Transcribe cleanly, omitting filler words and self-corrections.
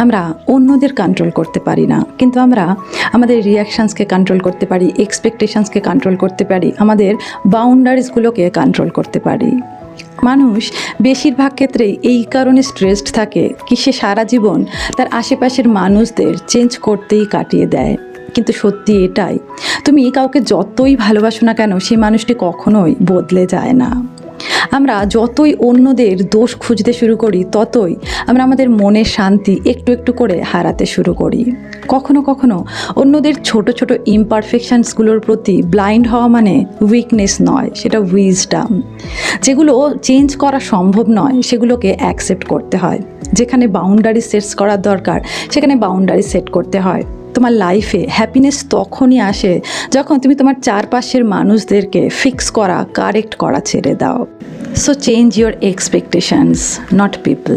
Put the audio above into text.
আমরা অন্যদের কন্ট্রোল করতে পারি না, কিন্তু আমরা আমাদের রিয়াকশানসকে কন্ট্রোল করতে পারি, এক্সপেকটেশনসকে কন্ট্রোল করতে পারি, আমাদের বাউন্ডারিজগুলোকে কন্ট্রোল করতে পারি। মানুষ বেশিরভাগ ক্ষেত্রে এই কারণে স্ট্রেসড থাকে কি সে সারা জীবন তার আশেপাশের মানুষদের চেঞ্জ করতেই কাটিয়ে দেয়। কিন্তু সত্যি এটাই, তুমি কাউকে যতই ভালোবাসো না কেন সেই মানুষটি কখনোই বদলে যায় না। আমরা যতই অন্যদের দোষ খুঁজতে শুরু করি ততই আমরা আমাদের মনের শান্তি একটু একটু করে হারাতে শুরু করি। কখনো কখনো অন্যদের ছোট ছোট ইমপারফেকশনসগুলোর প্রতি ব্লাইন্ড হওয়া মানে উইকনেস নয়, সেটা উইজডম। যেগুলো চেঞ্জ করা সম্ভব নয় সেগুলোকে অ্যাকসেপ্ট করতে হয়। যেখানে বাউন্ডারি সেটস করার দরকার সেখানে বাউন্ডারি সেট করতে হয়। তোমার লাইফে হ্যাপিনেস তখনই আসে যখন তুমি তোমার চারপাশের মানুষদেরকে ফিক্স করা, কারেক্ট করা ছেড়ে দাও। So change your expectations, not people.